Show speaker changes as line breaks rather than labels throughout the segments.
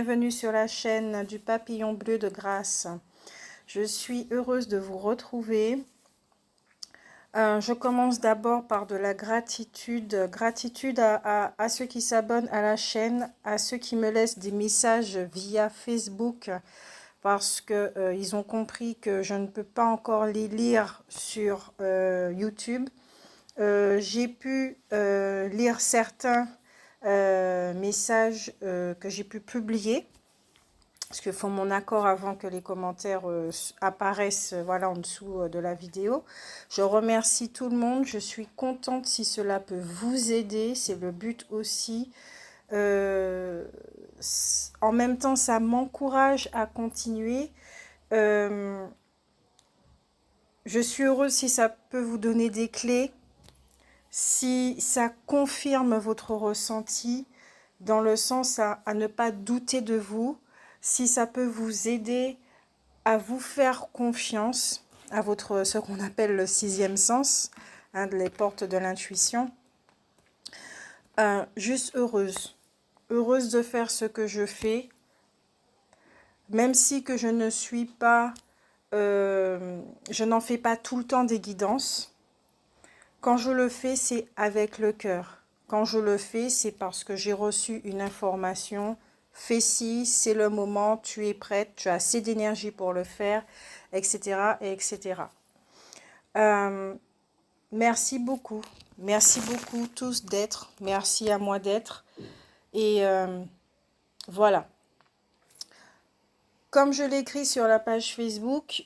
bienvenue sur la chaîne du Papillon Bleu de Grâce. Je suis heureuse de vous retrouver. Je commence d'abord par de la gratitude. Gratitude à ceux qui s'abonnent à la chaîne, à ceux qui me laissent des messages via Facebook parce que ils ont compris que je ne peux pas encore les lire sur YouTube. J'ai pu lire certains messages que j'ai pu publier, parce qu'il faut mon accord avant que les commentaires apparaissent voilà, en dessous de la vidéo. Je remercie tout le monde, je suis contente si cela peut vous aider, c'est le but aussi. En même temps, ça m'encourage à continuer. Je suis heureuse si ça peut vous donner des clés, si ça confirme votre ressenti, dans le sens à ne pas douter de vous, si ça peut vous aider à vous faire confiance à votre, ce qu'on appelle le sixième sens, les portes de l'intuition. Juste heureuse de faire ce que je fais, même si que je ne suis pas, je n'en fais pas tout le temps des guidances. Quand je le fais, c'est avec le cœur. Quand je le fais, c'est parce que j'ai reçu une information. Fais ci, c'est le moment, tu es prête, tu as assez d'énergie pour le faire, etc. etc. Merci beaucoup tous d'être. Merci à moi d'être. Et voilà. Comme je l'écris sur la page Facebook,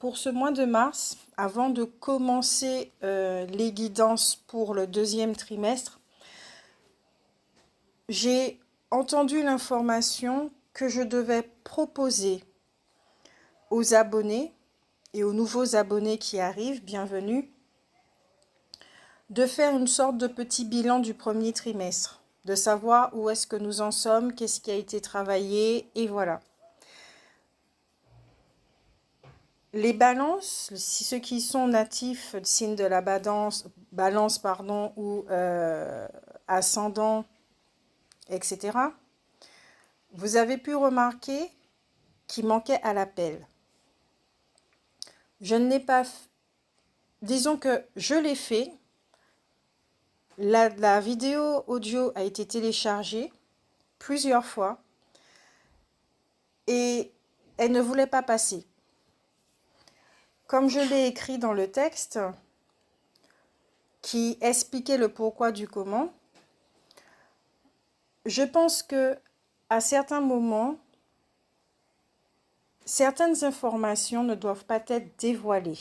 pour ce mois de mars, avant de commencer les guidances pour le deuxième trimestre, j'ai entendu l'information que je devais proposer aux abonnés et aux nouveaux abonnés qui arrivent, bienvenue, de faire une sorte de petit bilan du premier trimestre, de savoir où est-ce que nous en sommes, qu'est-ce qui a été travaillé, et voilà. Les balances, si ceux qui sont natifs, signe de la balance pardon, ou ascendant, etc., vous avez pu remarquer qu'il manquait à l'appel. Je ne l'ai pas... Disons que je l'ai fait. La vidéo audio a été téléchargée plusieurs fois et elle ne voulait pas passer. Comme je l'ai écrit dans le texte qui expliquait le pourquoi du comment, je pense que à certains moments, certaines informations ne doivent pas être dévoilées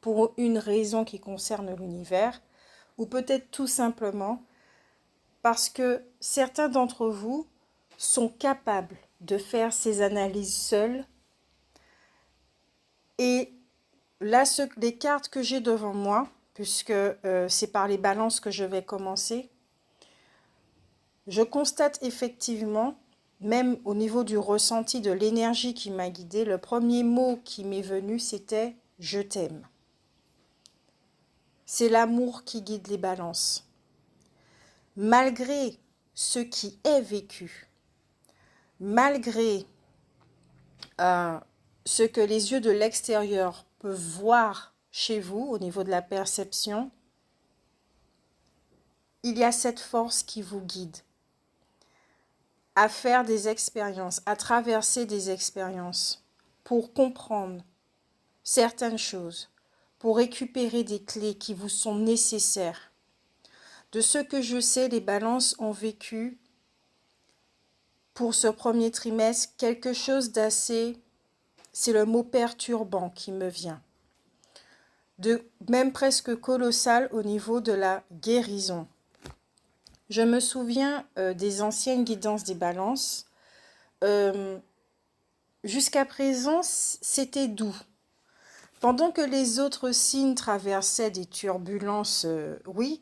pour une raison qui concerne l'univers, ou peut-être tout simplement parce que certains d'entre vous sont capables de faire ces analyses seuls. Et là, les cartes que j'ai devant moi, puisque c'est par les balances que je vais commencer, je constate effectivement, même au niveau du ressenti de l'énergie qui m'a guidée, le premier mot qui m'est venu, c'était « je t'aime ». C'est l'amour qui guide les balances. Malgré ce qui est vécu, malgré ce que les yeux de l'extérieur peuvent voir chez vous au niveau de la perception, il y a cette force qui vous guide à faire des expériences, à traverser des expériences pour comprendre certaines choses, pour récupérer des clés qui vous sont nécessaires. De ce que je sais, les balances ont vécu pour ce premier trimestre quelque chose d'assez, c'est le mot perturbant qui me vient, de même presque colossal au niveau de la guérison. Je me souviens des anciennes guidances des balances. Jusqu'à présent, c'était doux. Pendant que les autres signes traversaient des turbulences, oui,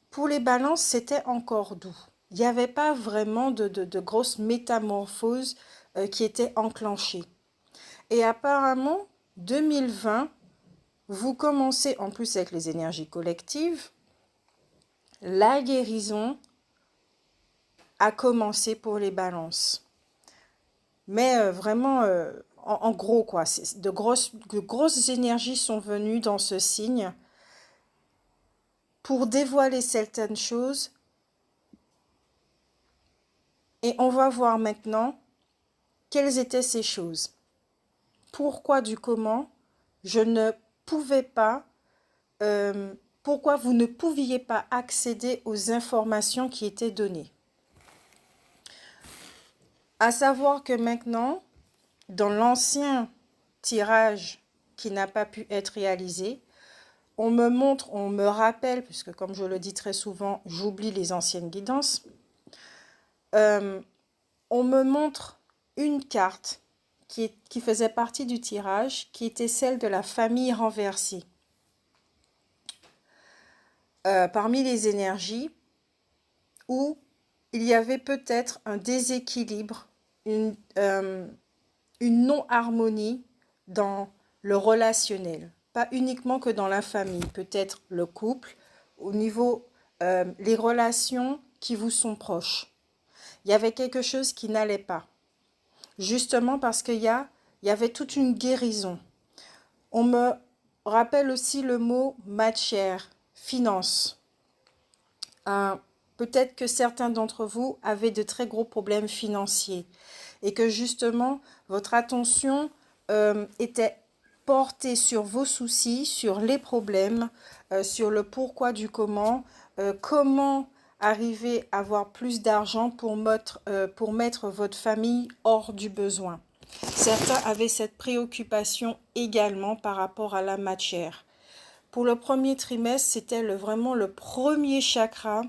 pour les balances, c'était encore doux. Il n'y avait pas vraiment de grosses métamorphoses qui étaient enclenchées. Et apparemment, 2020, vous commencez, en plus avec les énergies collectives, la guérison a commencé pour les balances. Mais vraiment, en gros, quoi, de grosses énergies sont venues dans ce signe pour dévoiler certaines choses. Et on va voir maintenant quelles étaient ces choses. Pourquoi du comment je ne pouvais pas, pourquoi vous ne pouviez pas accéder aux informations qui étaient données. À savoir que maintenant, dans l'ancien tirage qui n'a pas pu être réalisé, on me rappelle, puisque comme je le dis très souvent, j'oublie les anciennes guidances, on me montre une carte qui faisait partie du tirage, qui était celle de la famille renversée. Parmi les énergies, où il y avait peut-être un déséquilibre, une non-harmonie dans le relationnel. Pas uniquement que dans la famille, peut-être le couple, au niveau les relations qui vous sont proches. Il y avait quelque chose qui n'allait pas. Justement parce qu'il y avait toute une guérison. On me rappelle aussi le mot matière, finance. Peut-être que certains d'entre vous avaient de très gros problèmes financiers et que justement votre attention était portée sur vos soucis, sur les problèmes, sur le pourquoi du comment, comment arriver à avoir plus d'argent pour mettre votre famille hors du besoin. Certains avaient cette préoccupation également par rapport à la matière. Pour le premier trimestre, c'était vraiment le premier chakra,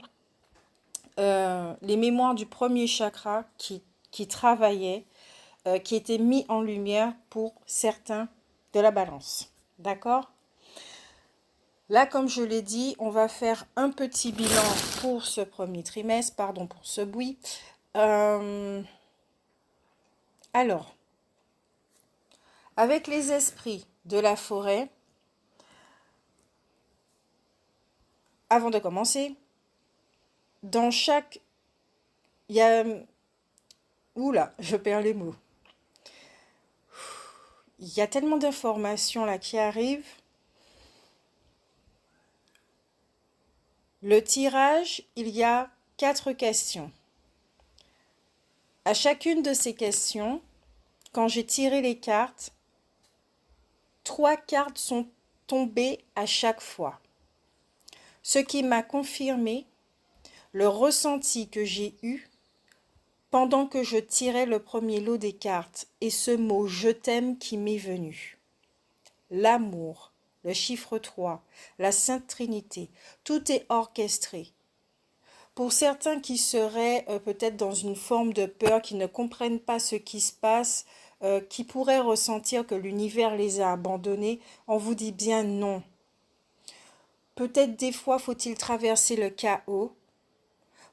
les mémoires du premier chakra qui travaillaient, qui étaient mis en lumière pour certains de la balance. D'accord ? Là, comme je l'ai dit, on va faire un petit bilan pour ce premier trimestre, pardon pour ce bruit. Alors, avec les esprits de la forêt, avant de commencer, dans chaque... Il y a... Oula, je perds les mots. Il y a tellement d'informations là qui arrivent. Le tirage, il y a 4 questions. À chacune de ces questions, quand j'ai tiré les cartes, 3 cartes sont tombées à chaque fois. Ce qui m'a confirmé le ressenti que j'ai eu pendant que je tirais le premier lot des cartes et ce mot « je t'aime » qui m'est venu. L'amour, le chiffre 3, la Sainte Trinité, tout est orchestré. Pour certains qui seraient peut-être dans une forme de peur, qui ne comprennent pas ce qui se passe, qui pourraient ressentir que l'univers les a abandonnés, on vous dit bien non. Peut-être des fois faut-il traverser le chaos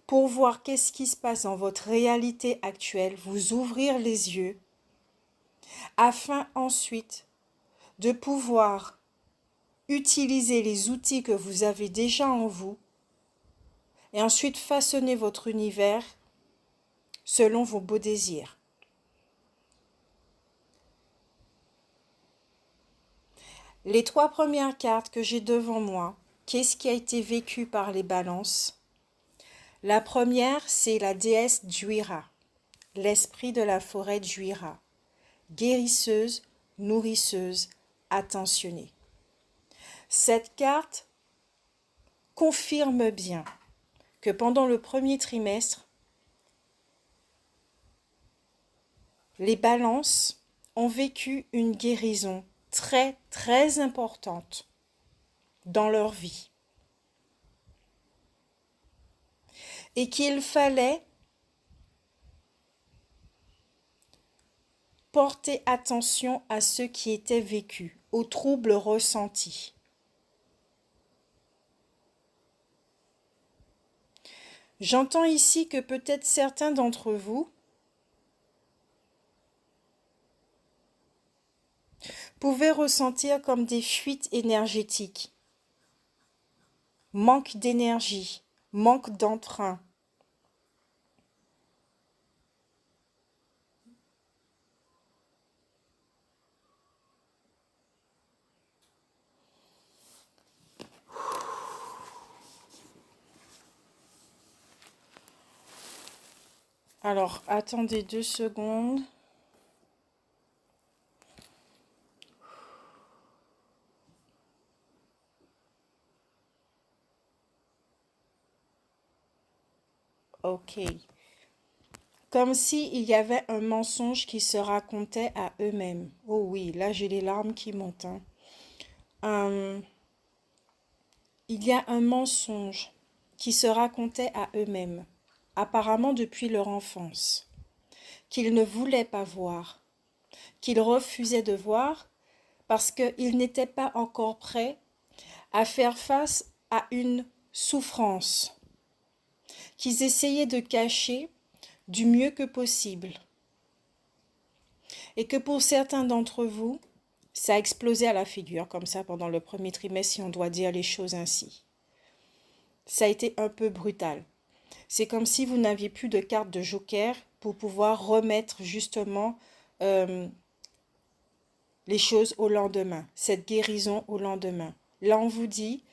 pour voir qu'est-ce qui se passe dans votre réalité actuelle, vous ouvrir les yeux, afin ensuite de pouvoir utiliser les outils que vous avez déjà en vous et ensuite façonner votre univers selon vos beaux désirs. Les 3 premières cartes que j'ai devant moi, qu'est-ce qui a été vécu par les balances? La première, c'est la déesse Djuira, l'esprit de la forêt Djuira, guérisseuse, nourrisseuse, attentionnée. Cette carte confirme bien que pendant le premier trimestre, les balances ont vécu une guérison très, très importante dans leur vie. Et qu'il fallait porter attention à ce qui était vécu, aux troubles ressentis. J'entends ici que peut-être certains d'entre vous pouvaient ressentir comme des fuites énergétiques, manque d'énergie, manque d'entrain. Alors, attendez 2 secondes. Ok. Comme s'il y avait un mensonge qui se racontait à eux-mêmes. Oh oui, là j'ai les larmes qui montent, hein. Euh, il y a un mensonge qui se racontait à eux-mêmes, apparemment depuis leur enfance, qu'ils ne voulaient pas voir, qu'ils refusaient de voir parce qu'ils n'étaient pas encore prêts à faire face à une souffrance qu'ils essayaient de cacher du mieux que possible. Et que pour certains d'entre vous, ça a explosé à la figure, comme ça, pendant le premier trimestre, si on doit dire les choses ainsi. Ça a été un peu brutal. C'est comme si vous n'aviez plus de carte de joker pour pouvoir remettre justement les choses au lendemain, cette guérison au lendemain. Là, on vous dit,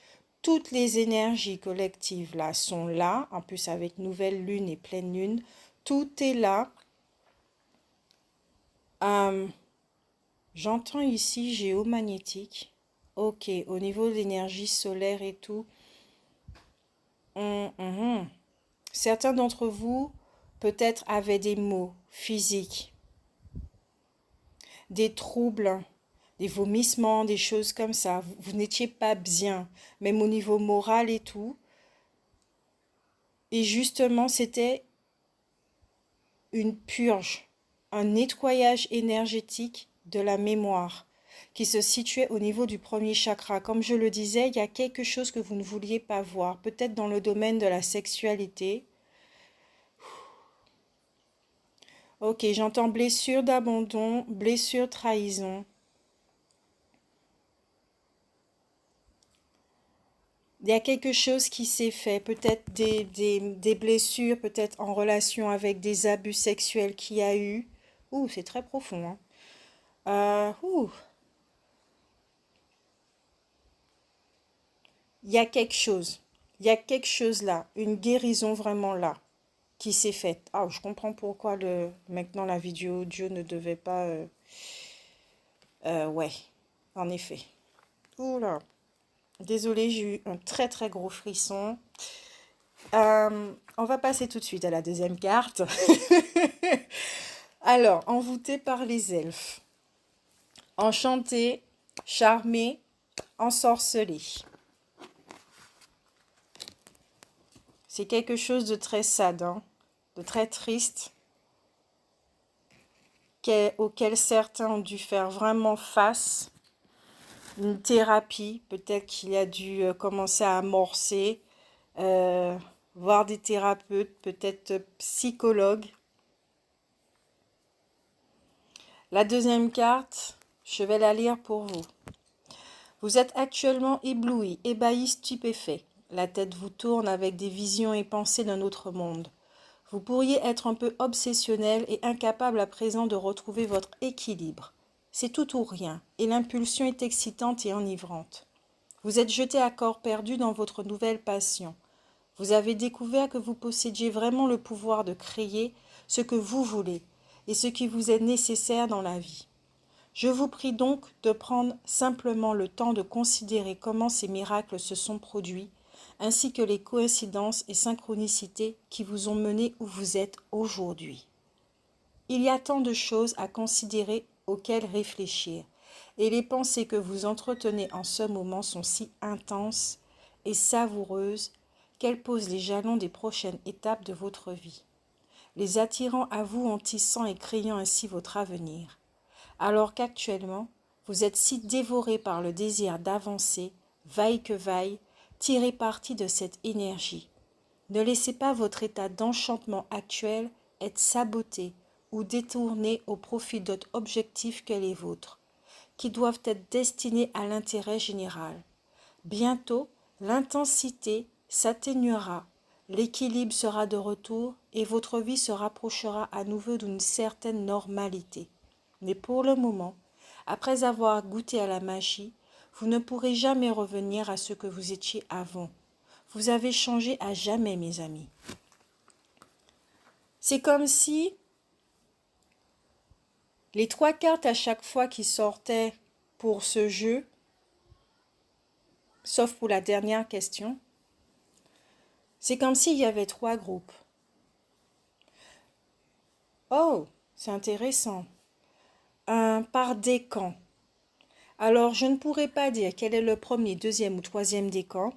toutes les énergies collectives là sont là, en plus avec nouvelle lune et pleine lune, tout est là. J'entends ici géomagnétique. Ok, au niveau de l'énergie solaire et tout. Certains d'entre vous, peut-être, avaient des maux physiques, des troubles, des vomissements, des choses comme ça. Vous n'étiez pas bien, même au niveau moral et tout. Et justement, c'était une purge, un nettoyage énergétique de la mémoire qui se situait au niveau du premier chakra. Comme je le disais, il y a quelque chose que vous ne vouliez pas voir, peut-être dans le domaine de la sexualité. Ok, j'entends blessure d'abandon, blessure trahison. Il y a quelque chose qui s'est fait, peut-être des blessures, peut-être en relation avec des abus sexuels qu'il y a eu. Ouh, c'est très profond, hein. Ouh. Il y a quelque chose. Il y a quelque chose là, une guérison vraiment là, qui s'est faite. Ah, je comprends pourquoi maintenant la vidéo audio ne devait pas... ouais, en effet. Oula. Désolée, j'ai eu un très très gros frisson. On va passer tout de suite à la deuxième carte. Alors, envoûté par les elfes. Enchanté, charmé, ensorcelé. C'est quelque chose de très sad, hein, de très triste, auquel certains ont dû faire vraiment face. Une thérapie, peut-être qu'il a dû commencer à amorcer, voir des thérapeutes, peut-être psychologues. La deuxième carte, je vais la lire pour vous. Vous êtes actuellement ébloui, ébahi, stupéfait. La tête vous tourne avec des visions et pensées d'un autre monde. Vous pourriez être un peu obsessionnel et incapable à présent de retrouver votre équilibre. C'est tout ou rien, et l'impulsion est excitante et enivrante. Vous êtes jeté à corps perdu dans votre nouvelle passion. Vous avez découvert que vous possédiez vraiment le pouvoir de créer ce que vous voulez et ce qui vous est nécessaire dans la vie. Je vous prie donc de prendre simplement le temps de considérer comment ces miracles se sont produits, ainsi que les coïncidences et synchronicités qui vous ont mené où vous êtes aujourd'hui. Il y a tant de choses à considérer, auxquelles réfléchir, et les pensées que vous entretenez en ce moment sont si intenses et savoureuses qu'elles posent les jalons des prochaines étapes de votre vie, les attirant à vous en tissant et créant ainsi votre avenir. Alors qu'actuellement, vous êtes si dévoré par le désir d'avancer, vaille que vaille, tirez parti de cette énergie. Ne laissez pas votre état d'enchantement actuel être saboté ou détourné au profit d'autres objectifs que les vôtres, qui doivent être destinés à l'intérêt général. Bientôt, l'intensité s'atténuera, l'équilibre sera de retour et votre vie se rapprochera à nouveau d'une certaine normalité. Mais pour le moment, après avoir goûté à la magie, vous ne pourrez jamais revenir à ce que vous étiez avant. Vous avez changé à jamais, mes amis. C'est comme si les 3 cartes à chaque fois qui sortaient pour ce jeu, sauf pour la dernière question, c'est comme s'il y avait 3 groupes. Oh, c'est intéressant. Par décan. Alors, je ne pourrais pas dire quel est le premier, deuxième ou troisième décan,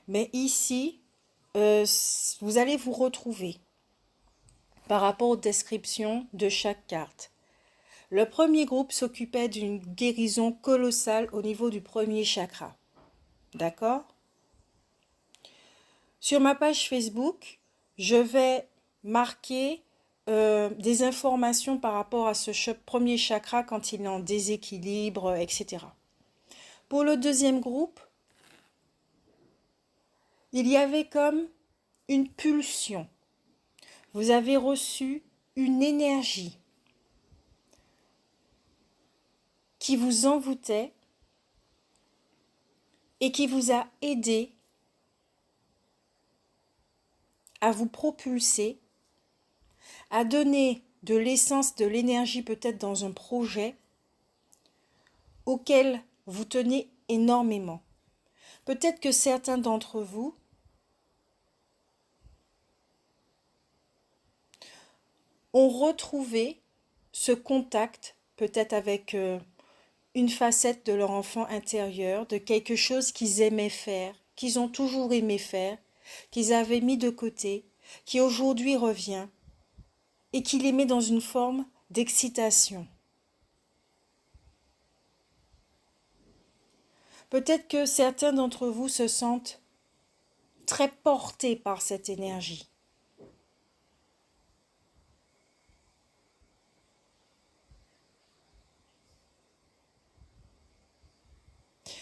mais ici, vous allez vous retrouver par rapport aux descriptions de chaque carte. Le premier groupe s'occupait d'une guérison colossale au niveau du premier chakra. D'accord? Sur ma page Facebook, je vais marquer des informations par rapport à ce premier chakra quand il est en déséquilibre, etc. Pour le deuxième groupe, il y avait comme une pulsion. Vous avez reçu une énergie qui vous envoûtait et qui vous a aidé à vous propulser, à donner de l'essence, de l'énergie peut-être dans un projet auquel vous tenez énormément. Peut-être que certains d'entre vous ont retrouvé ce contact, peut-être avec une facette de leur enfant intérieur, de quelque chose qu'ils aimaient faire, qu'ils ont toujours aimé faire, qu'ils avaient mis de côté, qui aujourd'hui revient et qui les met dans une forme d'excitation. Peut-être que certains d'entre vous se sentent très portés par cette énergie.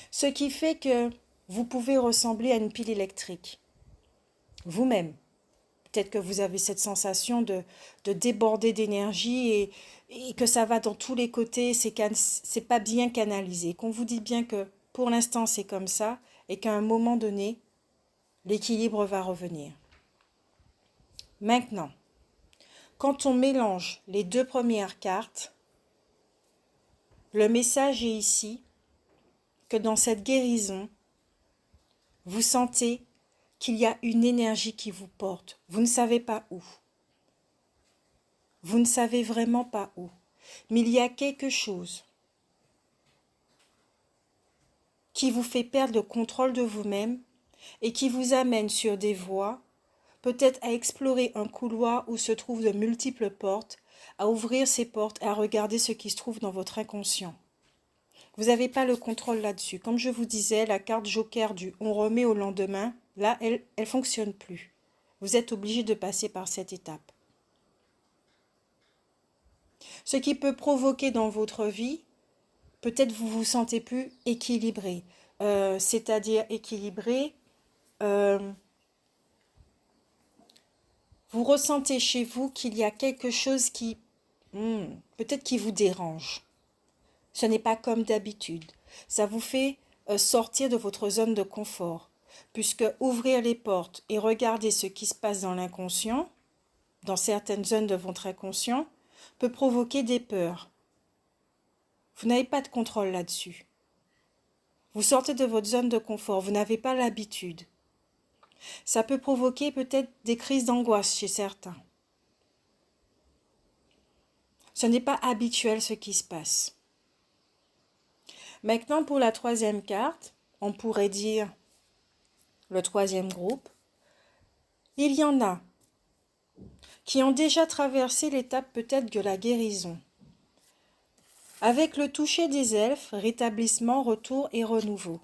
Ce qui fait que vous pouvez ressembler à une pile électrique. Vous-même. Peut-être que vous avez cette sensation de déborder d'énergie et que ça va dans tous les côtés, c'est pas bien canalisé. Qu'on vous dit bien que pour l'instant c'est comme ça et qu'à un moment donné, l'équilibre va revenir. Maintenant, quand on mélange les 2 premières cartes, le message est ici que dans cette guérison, vous sentez qu'il y a une énergie qui vous porte. Vous ne savez pas où. Vous ne savez vraiment pas où. Mais il y a quelque chose qui vous fait perdre le contrôle de vous-même et qui vous amène sur des voies, peut-être à explorer un couloir où se trouvent de multiples portes, à ouvrir ces portes et à regarder ce qui se trouve dans votre inconscient. Vous n'avez pas le contrôle là-dessus. Comme je vous disais, la carte joker du on remet au lendemain, là, elle ne fonctionne plus. Vous êtes obligé de passer par cette étape. Ce qui peut provoquer dans votre vie, peut-être vous vous sentez plus équilibré. C'est-à-dire équilibré, vous ressentez chez vous qu'il y a quelque chose qui, peut-être qui vous dérange. Ce n'est pas comme d'habitude. Ça vous fait sortir de votre zone de confort, puisque ouvrir les portes et regarder ce qui se passe dans l'inconscient, dans certaines zones de votre inconscient, peut provoquer des peurs. Vous n'avez pas de contrôle là-dessus. Vous sortez de votre zone de confort, vous n'avez pas l'habitude. Ça peut provoquer peut-être des crises d'angoisse chez certains. Ce n'est pas habituel ce qui se passe. Maintenant, pour la 3e carte, on pourrait dire le 3e groupe. Il y en a qui ont déjà traversé l'étape peut-être de la guérison. Avec le toucher des elfes, rétablissement, retour et renouveau.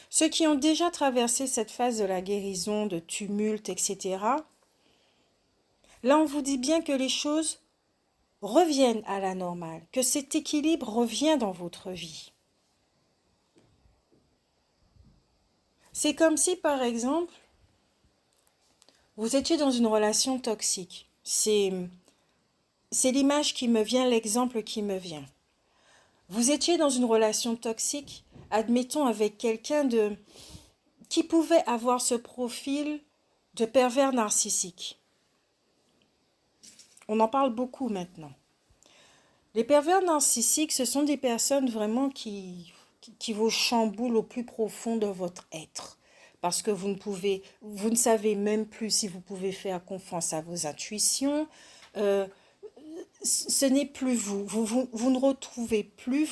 Ceux qui ont déjà traversé cette phase de la guérison, de tumulte, etc., là on vous dit bien que les choses reviennent à la normale, que cet équilibre revient dans votre vie. C'est comme si, par exemple, vous étiez dans une relation toxique. C'est l'image qui me vient, l'exemple qui me vient. Vous étiez dans une relation toxique, admettons avec quelqu'un qui pouvait avoir ce profil de pervers narcissiques. On en parle beaucoup maintenant. Les pervers narcissiques, ce sont des personnes vraiment qui vous chamboulent au plus profond de votre être. Parce que vous ne savez même plus si vous pouvez faire confiance à vos intuitions. Ce n'est plus vous. Vous ne retrouvez plus,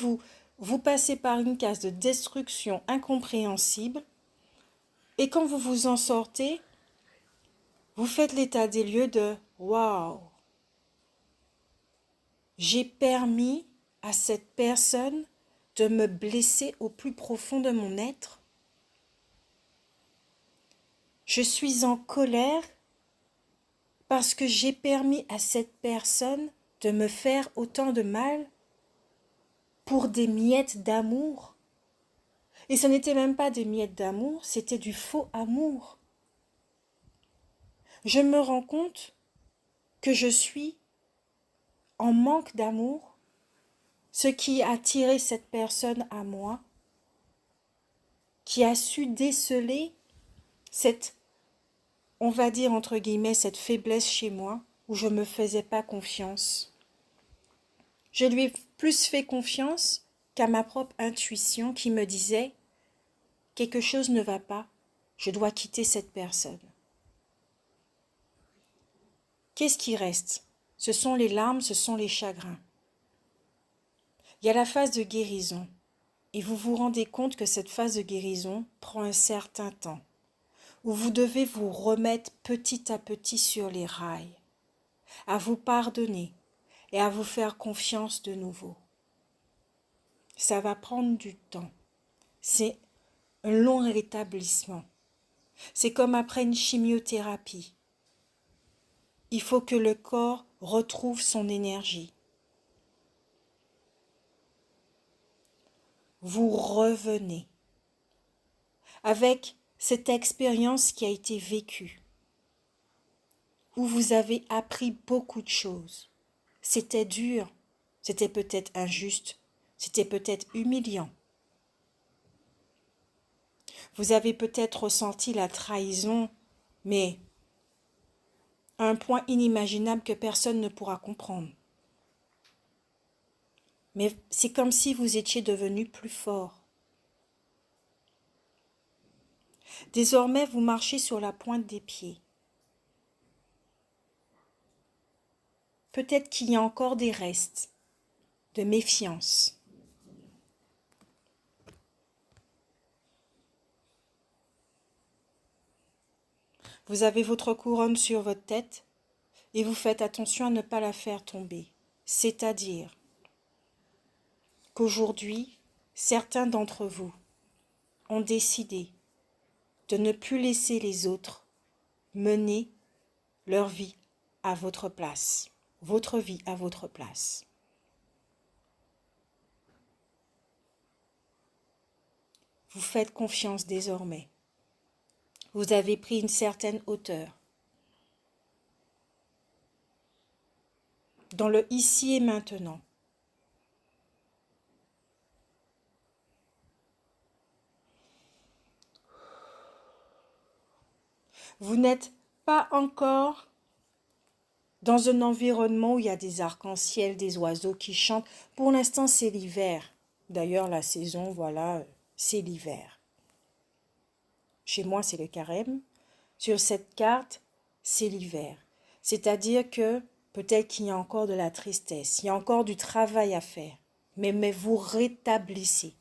vous passez par une case de destruction incompréhensible. Et quand vous vous en sortez, vous faites l'état des lieux de « Waouh ! J'ai permis à cette personne de me blesser au plus profond de mon être. Je suis en colère parce que j'ai permis à cette personne de me faire autant de mal pour des miettes d'amour. Et ce n'était même pas des miettes d'amour, c'était du faux amour. Je me rends compte que je suis en manque d'amour, ce qui a attiré cette personne à moi, qui a su déceler cette, on va dire entre guillemets, cette faiblesse chez moi, où je ne me faisais pas confiance. Je lui ai plus fait confiance qu'à ma propre intuition qui me disait « quelque chose ne va pas, je dois quitter cette personne ». Qu'est-ce qui reste? Ce sont les larmes, ce sont les chagrins. Il y a la phase de guérison. Et vous vous rendez compte que cette phase de guérison prend un certain temps, où vous devez vous remettre petit à petit sur les rails, à vous pardonner et à vous faire confiance de nouveau. Ça va prendre du temps. C'est un long rétablissement. C'est comme après une chimiothérapie. Il faut que le corps retrouve son énergie. Vous revenez avec cette expérience qui a été vécue, où vous avez appris beaucoup de choses. C'était dur, c'était peut-être injuste, c'était peut-être humiliant. Vous avez peut-être ressenti la trahison, mais à un point inimaginable que personne ne pourra comprendre. Mais c'est comme si vous étiez devenu plus fort. Désormais, vous marchez sur la pointe des pieds. Peut-être qu'il y a encore des restes de méfiance. Vous avez votre couronne sur votre tête et vous faites attention à ne pas la faire tomber. C'est-à-dire qu'aujourd'hui, certains d'entre vous ont décidé de ne plus laisser les autres mener leur vie à votre place, votre vie à votre place. Vous faites confiance désormais. Vous avez pris une certaine hauteur. Dans le ici et maintenant. Vous n'êtes pas encore dans un environnement où il y a des arcs-en-ciel, des oiseaux qui chantent. Pour l'instant, c'est l'hiver. D'ailleurs, la saison, voilà, c'est l'hiver. Chez moi, c'est le carême. Sur cette carte, c'est l'hiver. C'est-à-dire que peut-être qu'il y a encore de la tristesse, il y a encore du travail à faire. Mais vous rétablissez.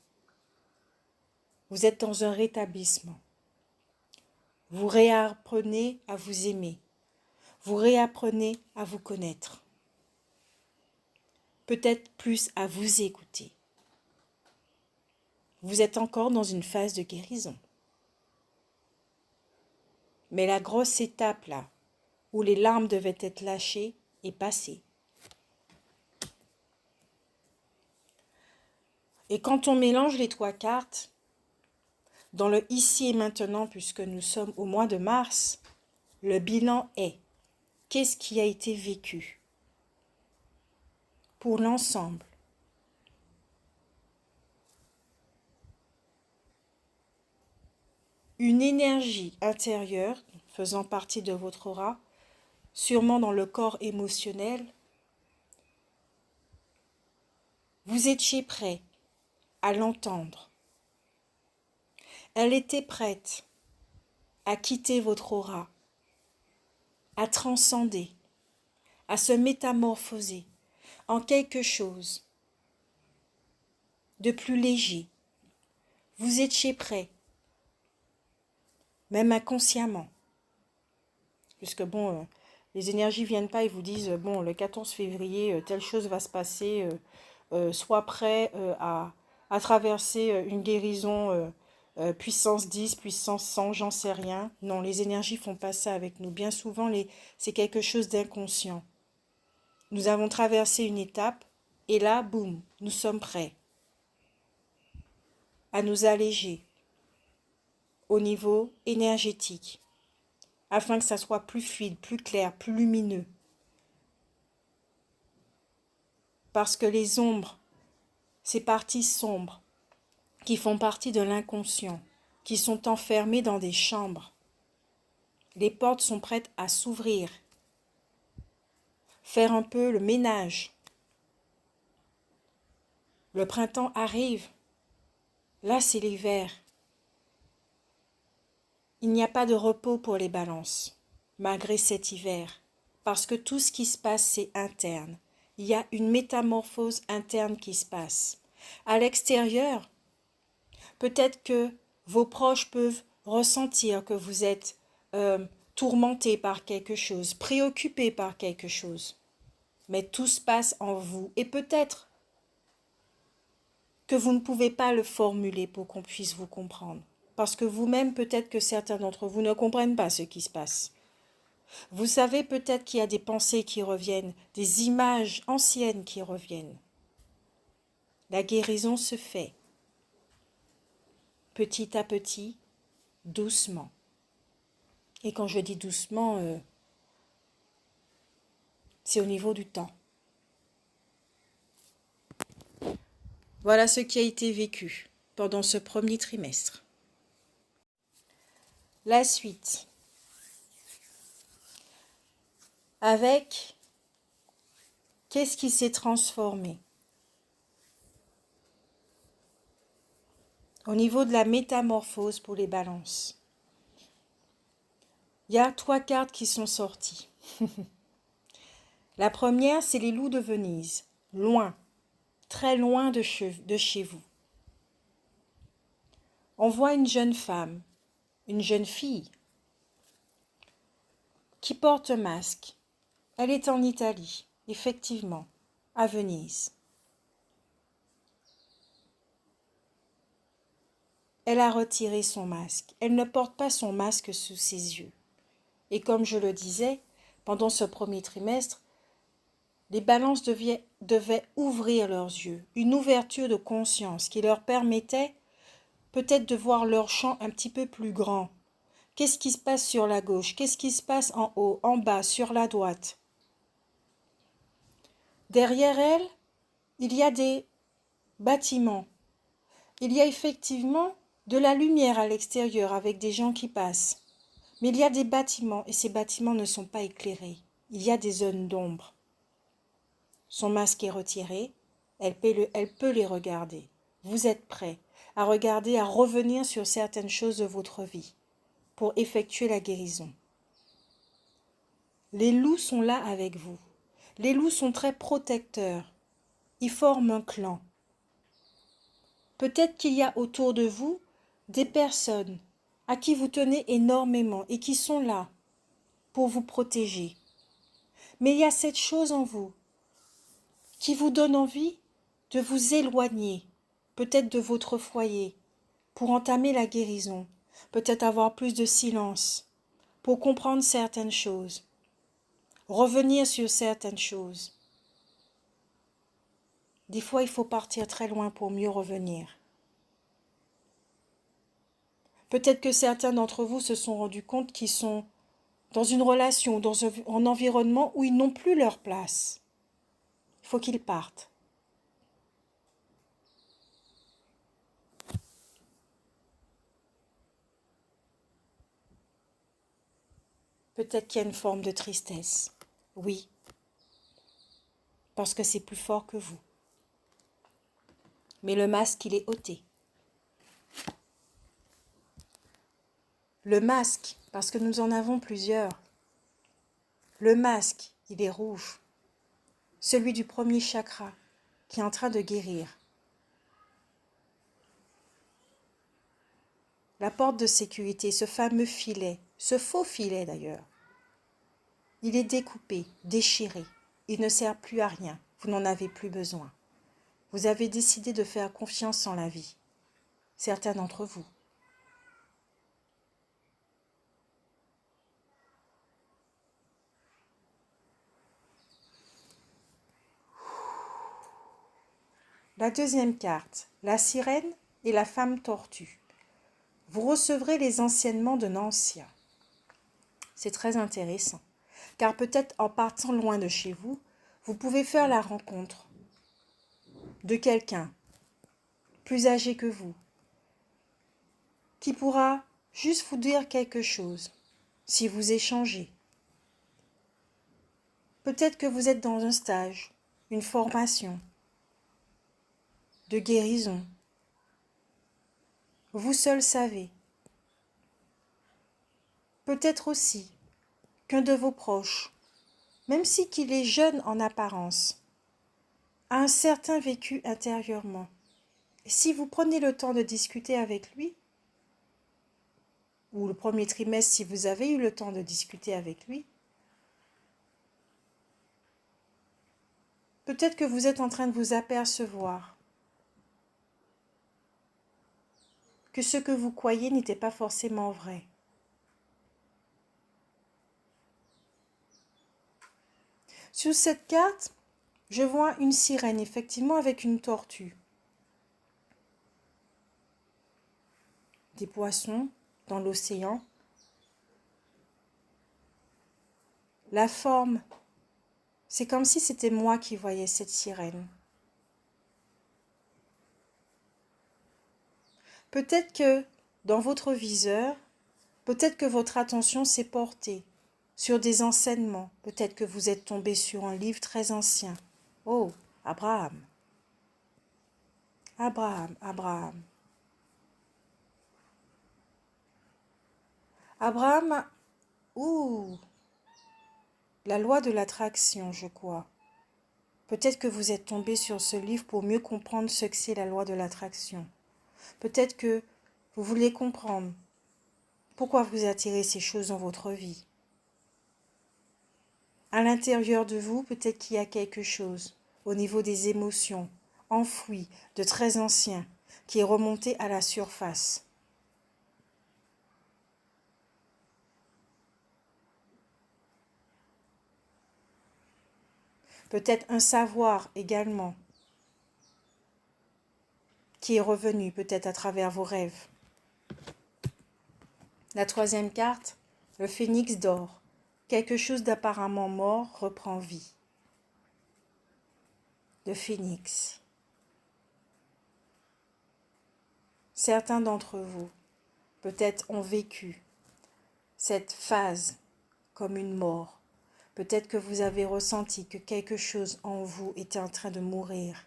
Vous êtes dans un rétablissement. Vous réapprenez à vous aimer. Vous réapprenez à vous connaître. Peut-être plus à vous écouter. Vous êtes encore dans une phase de guérison. Mais la grosse étape là, où les larmes devaient être lâchées, est passée. Et quand on mélange les trois cartes, dans le ici et maintenant, puisque nous sommes au mois de mars, le bilan est: qu'est-ce qui a été vécu pour l'ensemble? Une énergie intérieure, faisant partie de votre aura, sûrement dans le corps émotionnel, vous étiez prêt à l'entendre. Elle était prête à quitter votre aura, à transcender, à se métamorphoser en quelque chose de plus léger. Vous étiez prêt, même inconsciemment. Puisque bon, les énergies viennent pas et vous disent, bon, le 14 février, telle chose va se passer, sois prêt à traverser une guérison puissance 10, puissance 100, j'en sais rien. Non, les énergies font pas ça avec nous. Bien souvent, c'est quelque chose d'inconscient. Nous avons traversé une étape et là, boum, nous sommes prêts à nous alléger au niveau énergétique afin que ça soit plus fluide, plus clair, plus lumineux. Parce que les ombres, ces parties sombres qui font partie de l'inconscient, qui sont enfermées dans des chambres, les portes sont prêtes à s'ouvrir, faire un peu le ménage. Le printemps arrive, là c'est l'hiver. Il n'y a pas de repos pour les balances, malgré cet hiver, parce que tout ce qui se passe, c'est interne. Il y a une métamorphose interne qui se passe. À l'extérieur, peut-être que vos proches peuvent ressentir que vous êtes tourmenté par quelque chose, préoccupé par quelque chose. Mais tout se passe en vous. Et peut-être que vous ne pouvez pas le formuler pour qu'on puisse vous comprendre. Parce que vous-même, peut-être que certains d'entre vous ne comprennent pas ce qui se passe. Vous savez peut-être qu'il y a des pensées qui reviennent, des images anciennes qui reviennent. La guérison se fait petit à petit, doucement. Et quand je dis doucement, c'est au niveau du temps. Voilà ce qui a été vécu pendant ce premier trimestre. La suite. Avec, qu'est-ce qui s'est transformé? Au niveau de la métamorphose pour les balances. Il y a 3 cartes qui sont sorties. La première, c'est les loups de Venise. Loin, très loin de chez vous. On voit une jeune femme, une jeune fille, qui porte un masque. Elle est en Italie, effectivement, à Venise. Elle a retiré son masque. Elle ne porte pas son masque sous ses yeux. Et comme je le disais, pendant ce premier trimestre, les balances devaient ouvrir leurs yeux, une ouverture de conscience qui leur permettait peut-être de voir leur champ un petit peu plus grand. Qu'est-ce qui se passe sur la gauche? Qu'est-ce qui se passe en haut, en bas, sur la droite? Derrière elle, il y a des bâtiments. Il y a effectivement de la lumière à l'extérieur avec des gens qui passent. Mais il y a des bâtiments et ces bâtiments ne sont pas éclairés. Il y a des zones d'ombre. Son masque est retiré, elle peut les regarder. Vous êtes prêt à regarder, à revenir sur certaines choses de votre vie pour effectuer la guérison. Les loups sont là avec vous. Les loups sont très protecteurs. Ils forment un clan. Peut-être qu'il y a autour de vous des personnes à qui vous tenez énormément et qui sont là pour vous protéger. Mais il y a cette chose en vous qui vous donne envie de vous éloigner, peut-être de votre foyer, pour entamer la guérison, peut-être avoir plus de silence, pour comprendre certaines choses, revenir sur certaines choses. Des fois, il faut partir très loin pour mieux revenir. Peut-être que certains d'entre vous se sont rendus compte qu'ils sont dans une relation, dans un environnement où ils n'ont plus leur place. Il faut qu'ils partent. Peut-être qu'il y a une forme de tristesse. Oui, parce que c'est plus fort que vous. Mais le masque, il est ôté. Le masque, parce que nous en avons plusieurs. Le masque, il est rouge. Celui du premier chakra, qui est en train de guérir. La porte de sécurité, ce fameux filet, ce faux filet d'ailleurs, il est découpé, déchiré. Il ne sert plus à rien. Vous n'en avez plus besoin. Vous avez décidé de faire confiance en la vie. Certains d'entre vous. La deuxième carte, la sirène et la femme tortue. Vous recevrez les enseignements d'un ancien. C'est très intéressant, car peut-être en partant loin de chez vous, vous pouvez faire la rencontre de quelqu'un plus âgé que vous, qui pourra juste vous dire quelque chose si vous échangez. Peut-être que vous êtes dans un stage, une formation de guérison. Vous seul savez. Peut-être aussi qu'un de vos proches, même si qu'il est jeune en apparence, a un certain vécu intérieurement. Et si vous prenez le temps de discuter avec lui, ou le premier trimestre si vous avez eu le temps de discuter avec lui, peut-être que vous êtes en train de vous apercevoir que ce que vous croyez n'était pas forcément vrai. Sur cette carte, je vois une sirène, effectivement, avec une tortue. Des poissons dans l'océan. La forme, c'est comme si c'était moi qui voyais cette sirène. Peut-être que dans votre viseur, peut-être que votre attention s'est portée sur des enseignements. Peut-être que vous êtes tombé sur un livre très ancien. Oh, Abraham. Abraham, Abraham. Abraham, la loi de l'attraction, je crois. Peut-être que vous êtes tombé sur ce livre pour mieux comprendre ce que c'est la loi de l'attraction. Peut-être que vous voulez comprendre pourquoi vous attirez ces choses dans votre vie. À l'intérieur de vous, peut-être qu'il y a quelque chose au niveau des émotions, enfoui, de très ancien, qui est remonté à la surface. Peut-être un savoir également qui est revenu peut-être à travers vos rêves. La troisième carte, le phénix d'or. Quelque chose d'apparemment mort reprend vie. Le phénix. Certains d'entre vous, peut-être, ont vécu cette phase comme une mort. Peut-être que vous avez ressenti que quelque chose en vous était en train de mourir.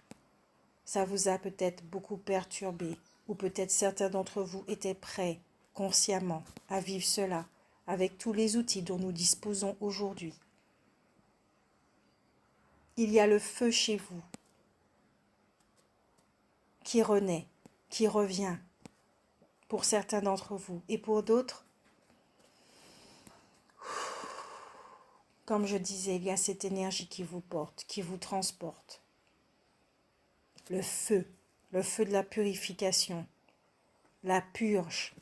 Ça vous a peut-être beaucoup perturbé, ou peut-être certains d'entre vous étaient prêts, consciemment, à vivre cela, avec tous les outils dont nous disposons aujourd'hui. Il y a le feu chez vous, qui renaît, qui revient, pour certains d'entre vous, et pour d'autres, comme je disais, il y a cette énergie qui vous porte, qui vous transporte. Le feu de la purification, la purge.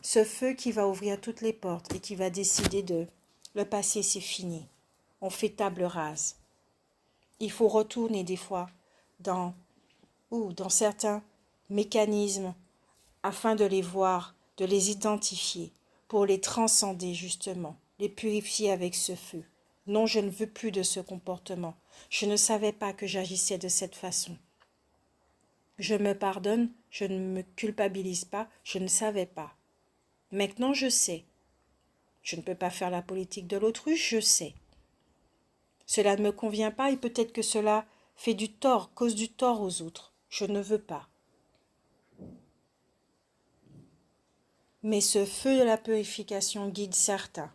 Ce feu qui va ouvrir toutes les portes et qui va décider de le passé, c'est fini. On fait table rase. Il faut retourner des fois dans certains mécanismes afin de les voir, de les identifier, pour les transcender justement, les purifier avec ce feu. Non, je ne veux plus de ce comportement. Je ne savais pas que j'agissais de cette façon. Je me pardonne, je ne me culpabilise pas, je ne savais pas. Maintenant, je sais. Je ne peux pas faire la politique de l'autruche, je sais. Cela ne me convient pas et peut-être que cela fait du tort, cause du tort aux autres. Je ne veux pas. Mais ce feu de la purification guide certains.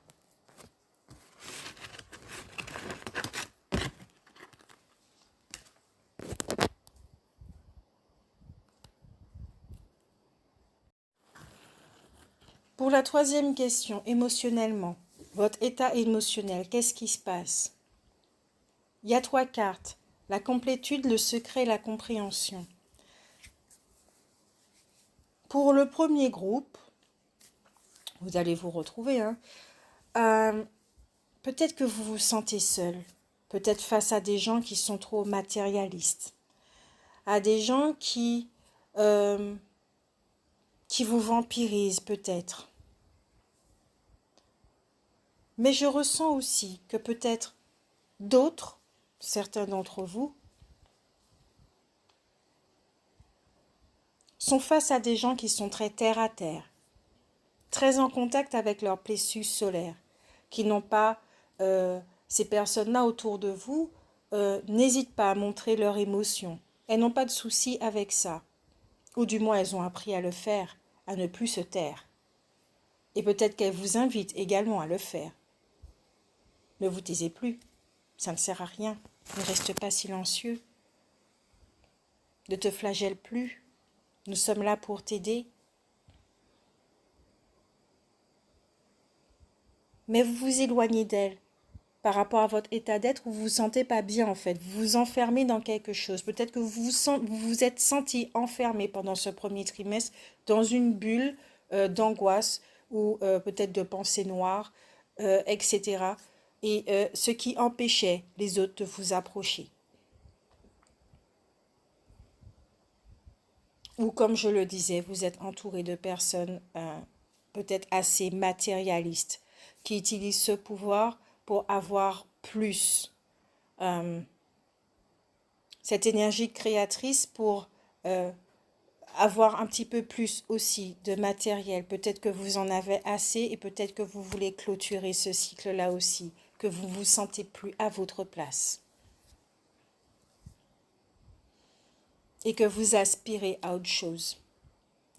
Pour la troisième question, émotionnellement, votre état émotionnel, qu'est-ce qui se passe? Il y a 3 cartes. La complétude, le secret, la compréhension. Pour le premier groupe, vous allez vous retrouver, peut-être que vous vous sentez seul, peut-être face à des gens qui sont trop matérialistes, à des gens qui vous vampirisent peut-être. Mais je ressens aussi que peut-être d'autres, certains d'entre vous, sont face à des gens qui sont très terre à terre, très en contact avec leur plexus solaire, qui n'ont pas, ces personnes-là autour de vous, n'hésitent pas à montrer leurs émotions. Elles n'ont pas de souci avec ça. Ou du moins, elles ont appris à le faire, à ne plus se taire. Et peut-être qu'elles vous invitent également à le faire. Ne vous taisez plus, ça ne sert à rien. Ne reste pas silencieux. Ne te flagelle plus. Nous sommes là pour t'aider. Mais vous vous éloignez d'elle par rapport à votre état d'être où vous vous sentez pas bien en fait. Vous vous enfermez dans quelque chose. Peut-être que vous vous êtes senti enfermé pendant ce premier trimestre dans une bulle d'angoisse ou peut-être de pensées noires, etc. Et ce qui empêchait les autres de vous approcher. Ou comme je le disais, vous êtes entouré de personnes peut-être assez matérialistes qui utilisent ce pouvoir pour avoir plus. Cette énergie créatrice pour avoir un petit peu plus aussi de matériel. Peut-être que vous en avez assez et peut-être que vous voulez clôturer ce cycle-là aussi, que vous vous sentez plus à votre place. Et que vous aspirez à autre chose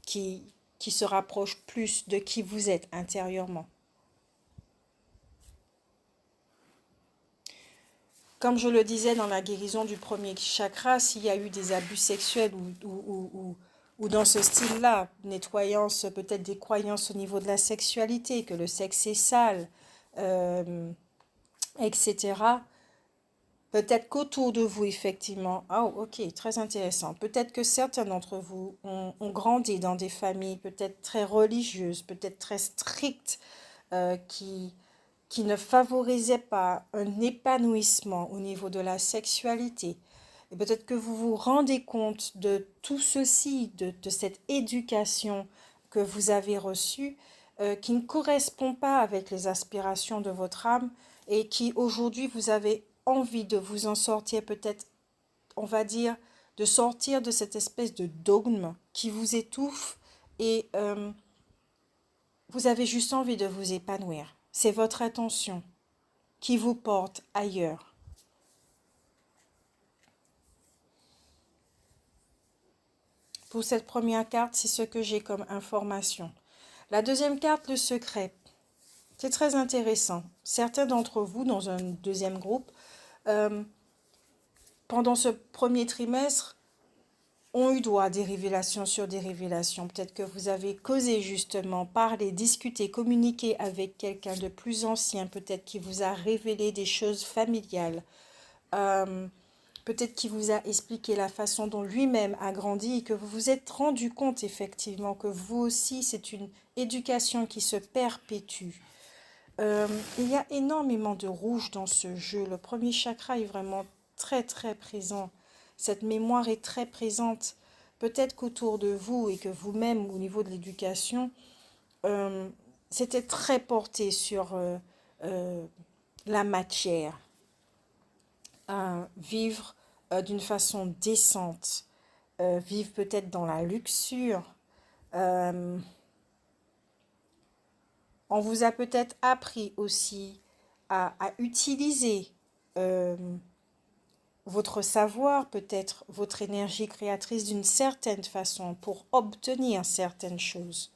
qui se rapproche plus de qui vous êtes intérieurement. Comme je le disais dans la guérison du premier chakra, s'il y a eu des abus sexuels ou dans ce style-là, nettoyance peut-être des croyances au niveau de la sexualité, que le sexe est sale, etc. Peut-être qu'autour de vous, effectivement, ok, très intéressant. Peut-être que certains d'entre vous ont grandi dans des familles peut-être très religieuses, peut-être très strictes, qui ne favorisaient pas un épanouissement au niveau de la sexualité. Et peut-être que vous vous rendez compte de tout ceci, de cette éducation que vous avez reçue, qui ne correspond pas avec les aspirations de votre âme et qui aujourd'hui vous avez envie de vous en sortir, peut-être, on va dire, de sortir de cette espèce de dogme qui vous étouffe et vous avez juste envie de vous épanouir. C'est votre attention qui vous porte ailleurs. Pour cette première carte, c'est ce que j'ai comme information. La deuxième carte, le secret. C'est très intéressant. Certains d'entre vous, dans un deuxième groupe, pendant ce premier trimestre, ont eu droit à des révélations sur des révélations. Peut-être que vous avez causé justement, parlé, discuté, communiqué avec quelqu'un de plus ancien, peut-être qui vous a révélé des choses familiales. Peut-être qu'il vous a expliqué la façon dont lui-même a grandi et que vous vous êtes rendu compte effectivement que vous aussi, c'est une éducation qui se perpétue. Il y a énormément de rouge dans ce jeu. Le premier chakra est vraiment très très présent. Cette mémoire est très présente. Peut-être qu'autour de vous et que vous-même au niveau de l'éducation, c'était très porté sur la matière. Vivre d'une façon décente. Vivre peut-être dans la luxure. On vous a peut-être appris aussi à utiliser votre savoir, peut-être votre énergie créatrice d'une certaine façon pour obtenir certaines choses.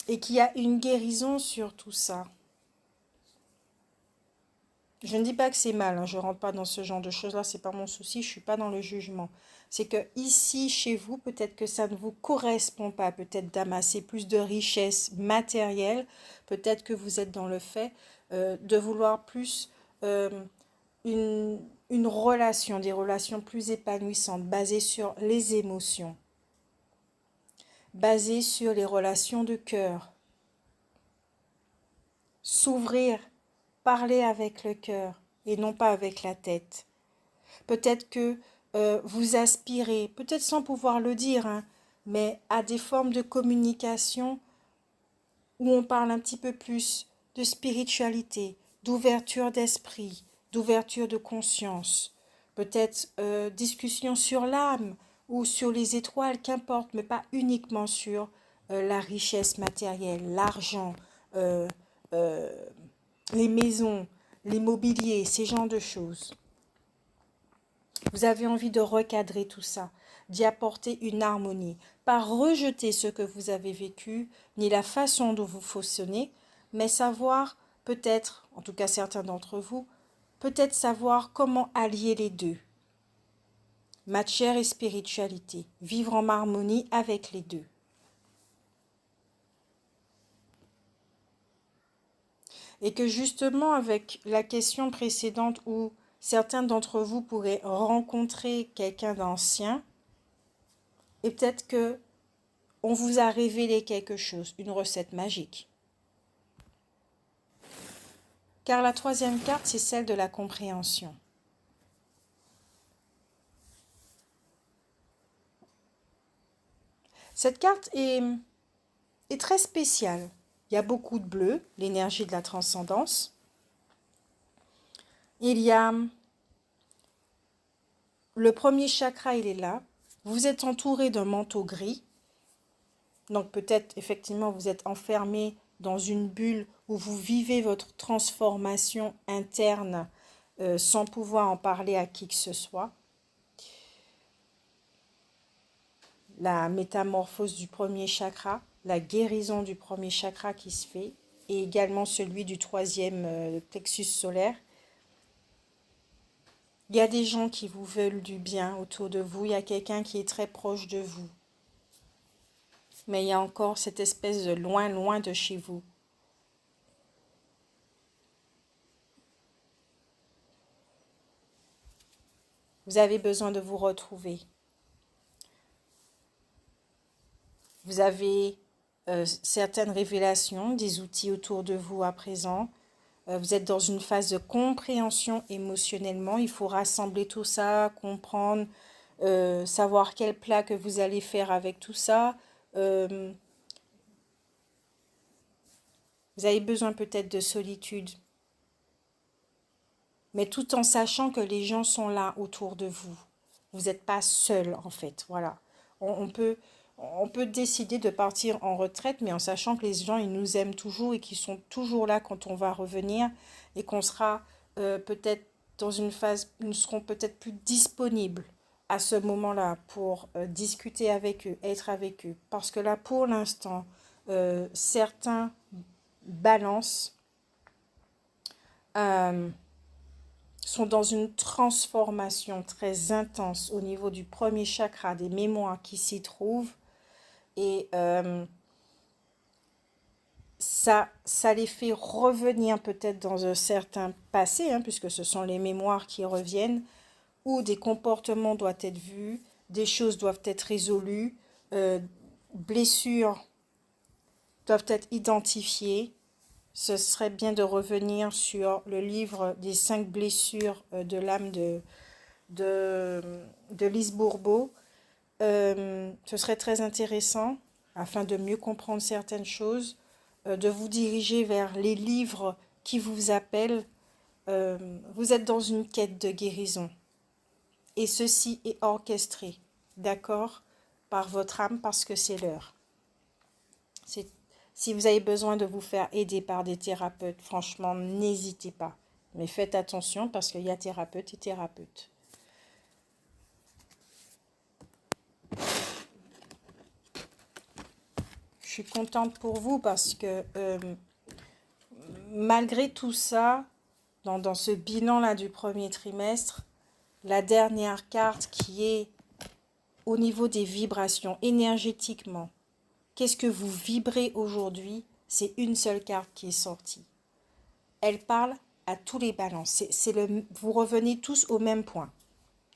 Et qu'il y a une guérison sur tout ça. Je ne dis pas que c'est mal, hein, je ne rentre pas dans ce genre de choses-là, c'est pas mon souci, je ne suis pas dans le jugement. C'est que ici, chez vous, peut-être que ça ne vous correspond pas, peut-être d'amasser plus de richesses matérielles, peut-être que vous êtes dans le fait de vouloir plus euh, une relation, des relations plus épanouissantes, basées sur les émotions, basées sur les relations de cœur. S'ouvrir, parler avec le cœur et non pas avec la tête. Peut-être que vous aspirez, peut-être sans pouvoir le dire, hein, mais à des formes de communication où on parle un petit peu plus de spiritualité, d'ouverture d'esprit, d'ouverture de conscience. Peut-être discussion sur l'âme ou sur les étoiles, qu'importe, mais pas uniquement sur la richesse matérielle, l'argent, euh, euh, les maisons, l'immobilier, ces genres de choses. Vous avez envie de recadrer tout ça, d'y apporter une harmonie, pas rejeter ce que vous avez vécu, ni la façon dont vous fonctionnez, mais savoir peut-être, en tout cas certains d'entre vous, peut-être savoir comment allier les deux. Matière et spiritualité, vivre en harmonie avec les deux. Et que justement avec la question précédente où certains d'entre vous pourraient rencontrer quelqu'un d'ancien, et peut-être que on vous a révélé quelque chose, une recette magique. Car la troisième carte, c'est celle de la compréhension. Cette carte est très spéciale. Il y a beaucoup de bleu, l'énergie de la transcendance. Il y a le premier chakra, il est là. Vous êtes entouré d'un manteau gris. Donc peut-être effectivement vous êtes enfermé dans une bulle où vous vivez votre transformation interne sans pouvoir en parler à qui que ce soit. La métamorphose du premier chakra, la guérison du premier chakra qui se fait, et également celui du troisième plexus solaire. Il y a des gens qui vous veulent du bien autour de vous, il y a quelqu'un qui est très proche de vous. Mais il y a encore cette espèce de loin, loin de chez vous. Vous avez besoin de vous retrouver. Vous avez certaines révélations, des outils autour de vous à présent. Vous êtes dans une phase de compréhension émotionnellement. Il faut rassembler tout ça, comprendre, savoir quel plat que vous allez faire avec tout ça. Vous avez besoin peut-être de solitude. Mais tout en sachant que les gens sont là autour de vous. Vous n'êtes pas seul en fait. Voilà. On peut décider de partir en retraite, mais en sachant que les gens, ils nous aiment toujours et qu'ils sont toujours là quand on va revenir et qu'on sera peut-être dans une phase, nous serons peut-être plus disponibles à ce moment-là pour discuter avec eux, être avec eux. Parce que là, pour l'instant, certains balancent, sont dans une transformation très intense au niveau du premier chakra, des mémoires qui s'y trouvent. Et ça les fait revenir peut-être dans un certain passé, hein, puisque ce sont les mémoires qui reviennent, où des comportements doivent être vus, des choses doivent être résolues, blessures doivent être identifiées. Ce serait bien de revenir sur le livre des 5 blessures de l'âme de Lise Bourbeau. Ce serait très intéressant, afin de mieux comprendre certaines choses, de vous diriger vers les livres qui vous appellent. Vous êtes dans une quête de guérison. Et ceci est orchestré, d'accord, par votre âme parce que c'est l'heure. Si vous avez besoin de vous faire aider par des thérapeutes, franchement, n'hésitez pas. Mais faites attention parce qu'il y a thérapeute et thérapeute. Je suis contente pour vous parce que malgré tout ça, dans ce bilan-là du premier trimestre, la dernière carte qui est au niveau des vibrations énergétiquement, qu'est-ce que vous vibrez aujourd'hui? C'est une seule carte qui est sortie. Elle parle à tous les balances. Vous revenez tous au même point,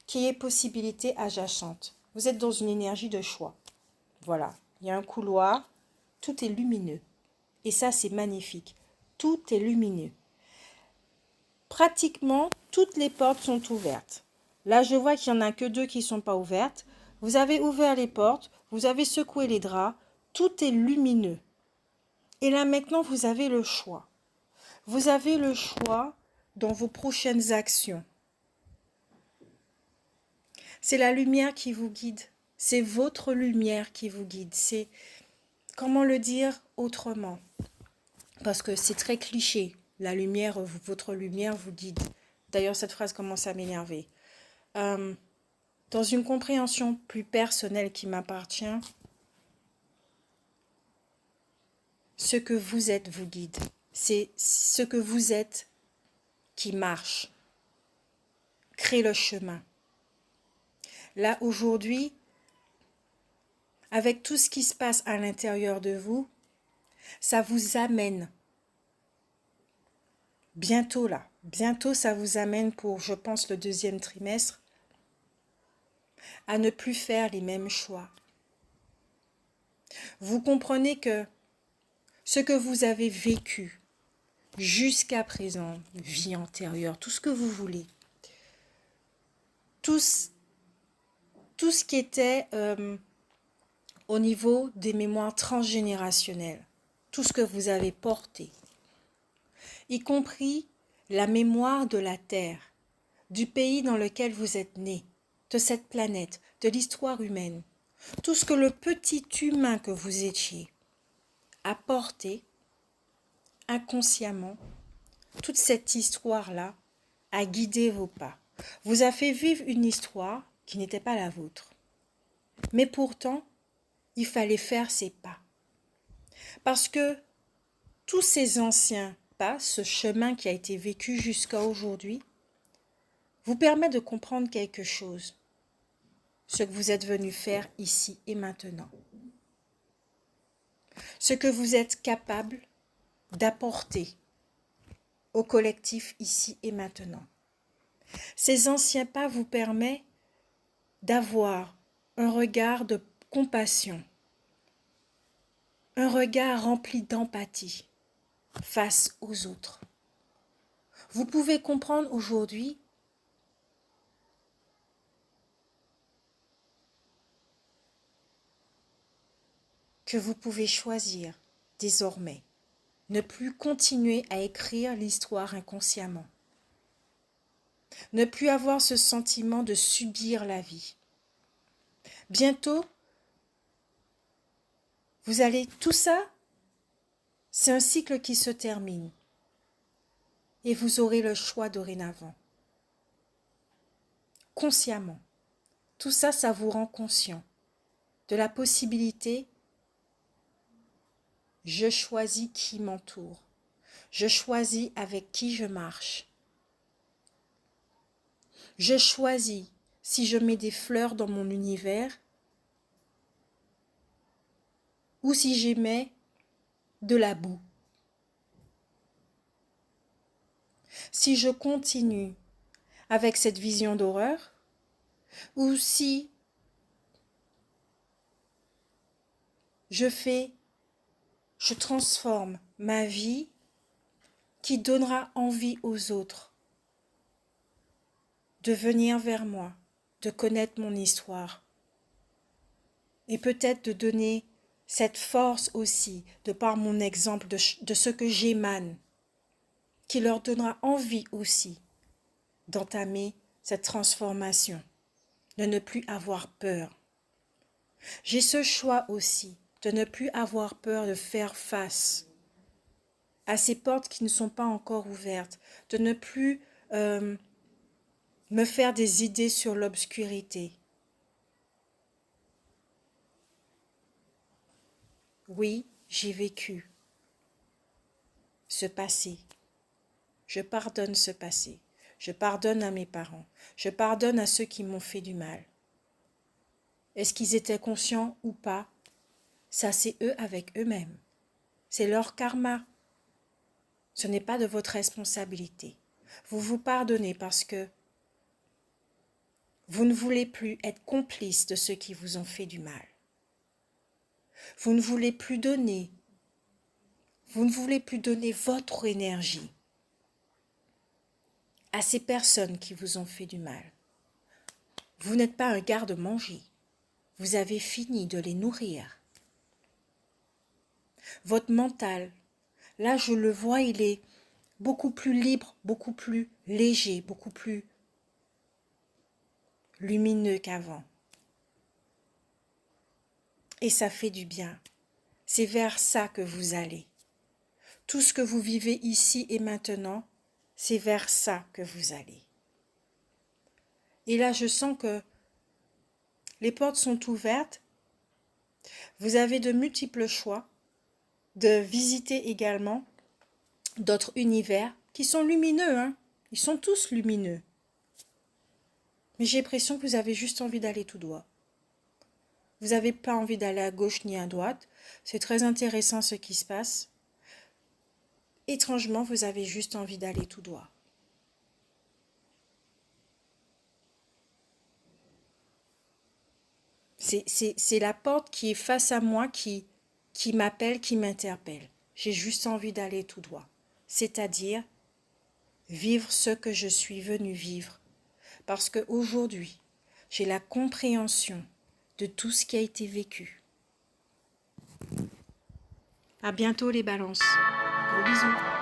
qui est possibilité adjacente. Vous êtes dans une énergie de choix. Voilà, il y a un couloir, tout est lumineux. Et ça, c'est magnifique. Tout est lumineux. Pratiquement, toutes les portes sont ouvertes. Là, je vois qu'il n'y en a que 2 qui ne sont pas ouvertes. Vous avez ouvert les portes, vous avez secoué les draps, tout est lumineux. Et là, maintenant, vous avez le choix. Vous avez le choix dans vos prochaines actions. C'est la lumière qui vous guide. C'est votre lumière qui vous guide. C'est, comment le dire autrement? Parce que c'est très cliché. La lumière, votre lumière vous guide. D'ailleurs, cette phrase commence à m'énerver. Dans une compréhension plus personnelle qui m'appartient, ce que vous êtes vous guide. C'est ce que vous êtes qui marche, crée le chemin. Là, aujourd'hui, avec tout ce qui se passe à l'intérieur de vous, ça vous amène, bientôt ça vous amène pour, je pense, le 2e trimestre, à ne plus faire les mêmes choix. Vous comprenez que ce que vous avez vécu jusqu'à présent, vie antérieure, tout ce que vous voulez, tout ce qui était au niveau des mémoires transgénérationnelles, tout ce que vous avez porté, y compris la mémoire de la Terre, du pays dans lequel vous êtes né, de cette planète, de l'histoire humaine, tout ce que le petit humain que vous étiez a porté inconsciemment, toute cette histoire-là a guidé vos pas, vous a fait vivre une histoire qui n'était pas la vôtre. Mais pourtant, il fallait faire ces pas. Parce que tous ces anciens pas, ce chemin qui a été vécu jusqu'à aujourd'hui, vous permet de comprendre quelque chose, ce que vous êtes venu faire ici et maintenant. Ce que vous êtes capable d'apporter au collectif ici et maintenant. Ces anciens pas vous permettent d'avoir un regard de compassion, un regard rempli d'empathie face aux autres. Vous pouvez comprendre aujourd'hui que vous pouvez choisir désormais, ne plus continuer à écrire l'histoire inconsciemment, ne plus avoir ce sentiment de subir la vie. Bientôt, vous allez, tout ça, c'est un cycle qui se termine et vous aurez le choix dorénavant. Consciemment, tout ça, ça vous rend conscient de la possibilité. Je choisis qui m'entoure. Je choisis avec qui je marche. Je choisis si je mets des fleurs dans mon univers ou si j'y mets de la boue. Si je continue avec cette vision d'horreur ou si je transforme ma vie qui donnera envie aux autres de venir vers moi, de connaître mon histoire et peut-être de donner cette force aussi, de par mon exemple, de ce que j'émane, qui leur donnera envie aussi d'entamer cette transformation, de ne plus avoir peur. J'ai ce choix aussi de ne plus avoir peur de faire face à ces portes qui ne sont pas encore ouvertes, de ne plus me faire des idées sur l'obscurité. Oui, j'ai vécu ce passé. Je pardonne ce passé. Je pardonne à mes parents. Je pardonne à ceux qui m'ont fait du mal. Est-ce qu'ils étaient conscients ou pas? Ça, c'est eux avec eux-mêmes. C'est leur karma. Ce n'est pas de votre responsabilité. Vous vous pardonnez parce que vous ne voulez plus être complice de ceux qui vous ont fait du mal. Vous ne voulez plus donner. Vous ne voulez plus donner votre énergie à ces personnes qui vous ont fait du mal. Vous n'êtes pas un garde-manger. Vous avez fini de les nourrir. Votre mental, là je le vois, il est beaucoup plus libre, beaucoup plus léger, beaucoup plus lumineux qu'avant. Et ça fait du bien. C'est vers ça que vous allez. Tout ce que vous vivez ici et maintenant, c'est vers ça que vous allez. Et là, je sens que les portes sont ouvertes. Vous avez de multiples choix de visiter également d'autres univers qui sont lumineux, hein. Ils sont tous lumineux. Mais j'ai l'impression que vous avez juste envie d'aller tout droit. Vous n'avez pas envie d'aller à gauche ni à droite. C'est très intéressant ce qui se passe. Étrangement, vous avez juste envie d'aller tout droit. C'est la porte qui est face à moi qui m'appelle, qui m'interpelle. J'ai juste envie d'aller tout droit. C'est-à-dire vivre ce que je suis venue vivre. Parce qu'aujourd'hui, j'ai la compréhension de tout ce qui a été vécu. À bientôt les balances. Gros bisous.